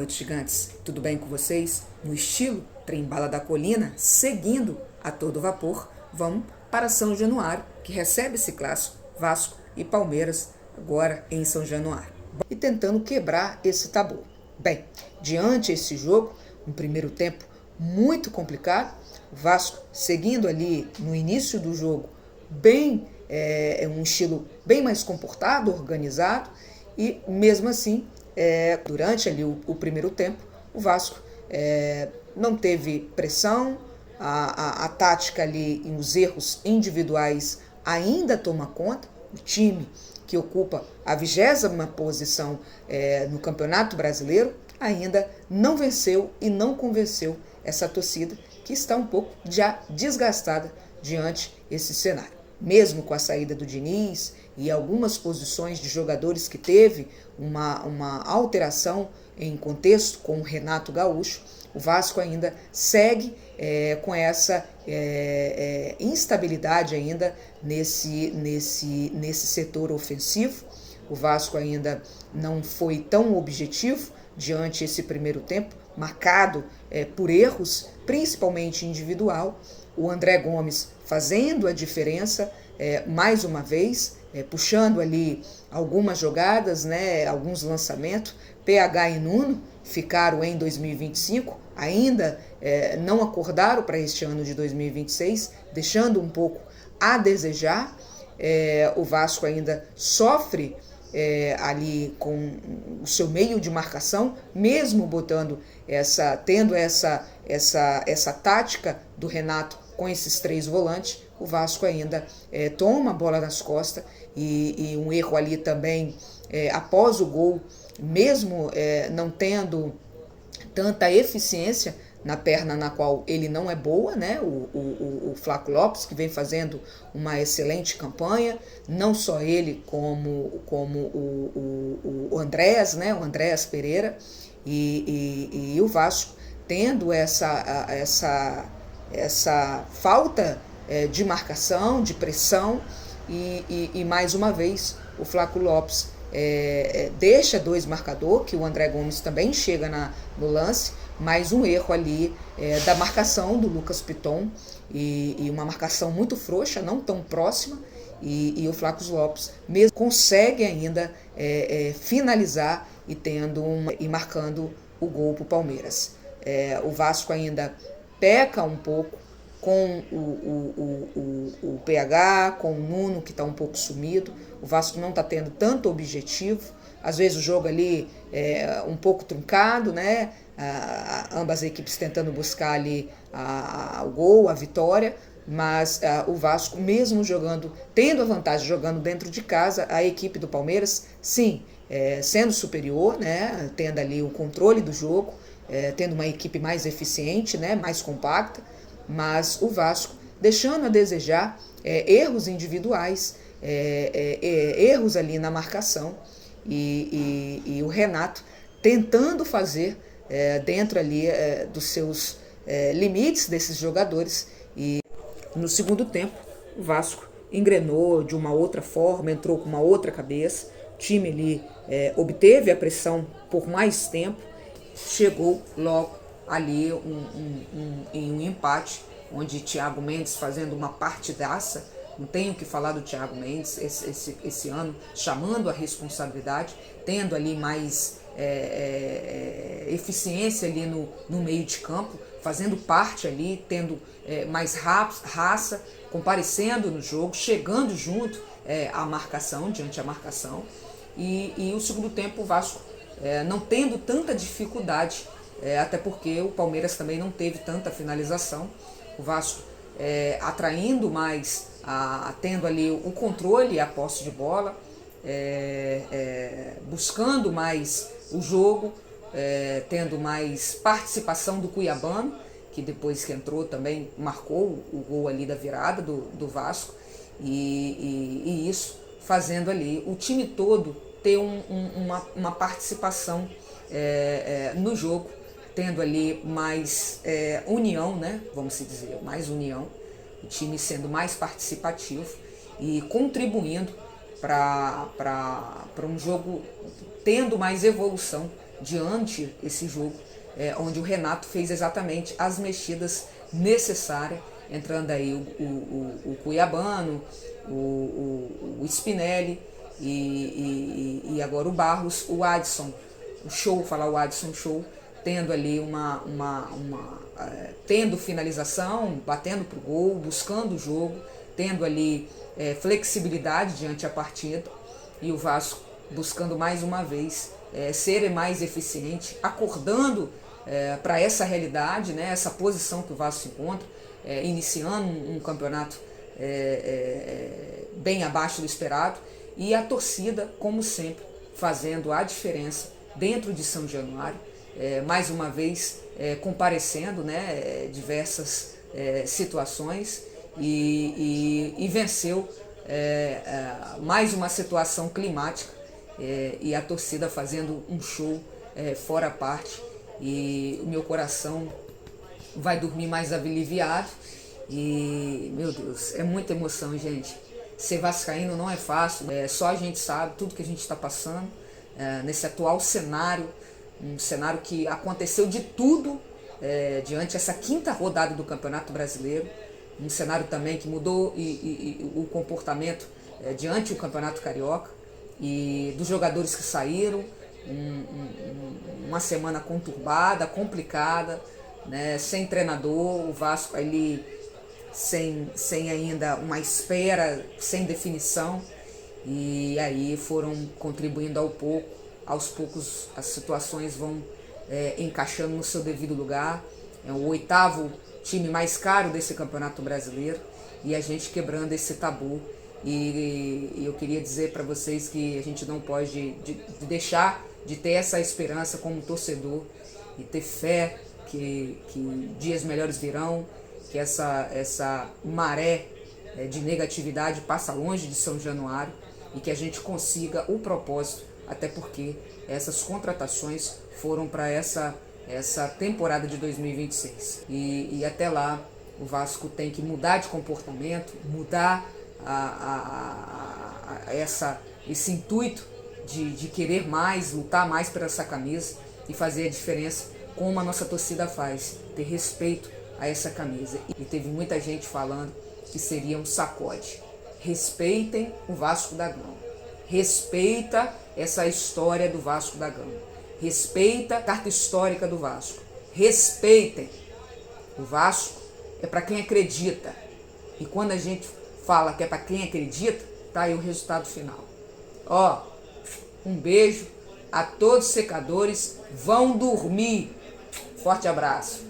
noite, gigantes. Tudo bem com vocês? No estilo Trem-Bala da Colina, seguindo a todo vapor, vamos para São Januário, que recebe esse clássico Vasco e Palmeiras agora em São Januário. E tentando quebrar esse tabu. Bem, diante desse jogo, um primeiro tempo muito complicado, o Vasco seguindo ali no início do jogo bem, um estilo bem mais comportado, organizado, e mesmo assim, durante ali o primeiro tempo, o Vasco não teve pressão, a tática ali e os erros individuais ainda toma conta. O time que ocupa a 20ª posição no Campeonato Brasileiro ainda não venceu e não convenceu essa torcida que está um pouco já desgastada diante desse cenário. Mesmo com a saída do Diniz e algumas posições de jogadores que teve uma alteração em contexto com o Renato Gaúcho, o Vasco ainda segue com essa instabilidade ainda nesse setor ofensivo. O Vasco ainda não foi tão objetivo diante desse primeiro tempo, marcado por erros, principalmente individual. O André Gomes fazendo a diferença mais uma vez, puxando ali algumas jogadas, alguns lançamentos. PH e Nuno ficaram em 2025, ainda não acordaram para este ano de 2026, deixando um pouco a desejar. O Vasco ainda sofre ali com o seu meio de marcação, mesmo tendo essa tática do Renato com esses 3 volantes. O Vasco ainda toma a bola nas costas e um erro ali também após o gol, mesmo não tendo tanta eficiência na perna na qual ele não é boa, o Flaco Lopes, que vem fazendo uma excelente campanha, não só ele como o Andréas, o Andréas Pereira, e o Vasco tendo essa falta de marcação, de pressão, e mais uma vez o Flaco Lopes deixa 2 marcadores, que o André Gomes também chega no lance, mas um erro ali da marcação do Lucas Piton, e uma marcação muito frouxa, não tão próxima, e o Flaco Lopes mesmo consegue ainda finalizar e marcando o gol para o Palmeiras. O Vasco ainda peca um pouco com o PH, com o Nuno, que está um pouco sumido. O Vasco não está tendo tanto objetivo. Às vezes o jogo ali um pouco truncado, ambas as equipes tentando buscar ali o gol, a vitória, mas o Vasco, mesmo tendo a vantagem, jogando dentro de casa, a equipe do Palmeiras, sim, sendo superior, tendo ali o controle do jogo, tendo uma equipe mais eficiente, mais compacta, mas o Vasco deixando a desejar, erros individuais, erros ali na marcação, e o Renato tentando fazer dentro ali dos seus limites desses jogadores. E no segundo tempo o Vasco engrenou de uma outra forma, entrou com uma outra cabeça. O time ali obteve a pressão por mais tempo, chegou logo ali em um empate, onde Thiago Mendes fazendo uma partidaça. Não tenho que falar do Thiago Mendes esse ano, chamando a responsabilidade, tendo ali mais eficiência ali no meio de campo, fazendo parte ali, tendo mais raça, comparecendo no jogo, chegando junto diante da marcação. E o segundo tempo o Vasco não tendo tanta dificuldade, até porque o Palmeiras também não teve tanta finalização. O Vasco atraindo mais, tendo ali o controle e a posse de bola, buscando mais o jogo, tendo mais participação do Cuiabano, que depois que entrou também marcou o gol ali da virada do Vasco, e isso fazendo ali o time todo ter uma participação no jogo, tendo ali mais união, vamos dizer, mais união, o time sendo mais participativo e contribuindo para um jogo tendo mais evolução diante esse jogo, onde o Renato fez exatamente as mexidas necessárias, entrando aí o Cuiabano, o Spinelli e agora o Barros, o Adson, o Adson Show, tendo ali tendo finalização, batendo pro gol, buscando o jogo, tendo ali flexibilidade diante a partida, e o Vasco buscando mais uma vez ser mais eficiente, acordando para essa realidade, né, essa posição que o Vasco se encontra, iniciando um campeonato bem abaixo do esperado, e a torcida, como sempre, fazendo a diferença dentro de São Januário, mais uma vez comparecendo, né, diversas situações, e venceu mais uma situação climática, e a torcida fazendo um show fora a parte, e o meu coração vai dormir mais aliviado. E, meu Deus, é muita emoção, gente. Ser vascaíno não é fácil, só a gente sabe tudo que a gente está passando nesse atual cenário, um cenário que aconteceu de tudo diante essa quinta rodada do Campeonato Brasileiro, um cenário também que mudou o comportamento diante do Campeonato Carioca, e dos jogadores que saíram, uma semana conturbada, complicada, né, sem treinador, o Vasco ali sem ainda uma espera, sem definição, e aí foram contribuindo aos poucos as situações vão encaixando no seu devido lugar. É o 8º time mais caro desse Campeonato Brasileiro, e a gente quebrando esse tabu. E eu queria dizer para vocês que a gente não pode deixar de ter essa esperança como torcedor, e ter fé que dias melhores virão, que essa maré de negatividade passa longe de São Januário, e que a gente consiga o propósito, até porque essas contratações foram para essa temporada de 2026. E até lá o Vasco tem que mudar de comportamento, mudar esse intuito de querer mais, lutar mais por essa camisa e fazer a diferença como a nossa torcida faz, ter respeito a essa camisa. E teve muita gente falando que seria um sacode. Respeitem o Vasco da Gama, respeita essa história do Vasco da Gama, respeita a carta histórica do Vasco, respeitem. O Vasco é para quem acredita, e quando a gente fala que é para quem acredita, tá aí o resultado final. Um beijo a todos os secadores, vão dormir. Forte abraço.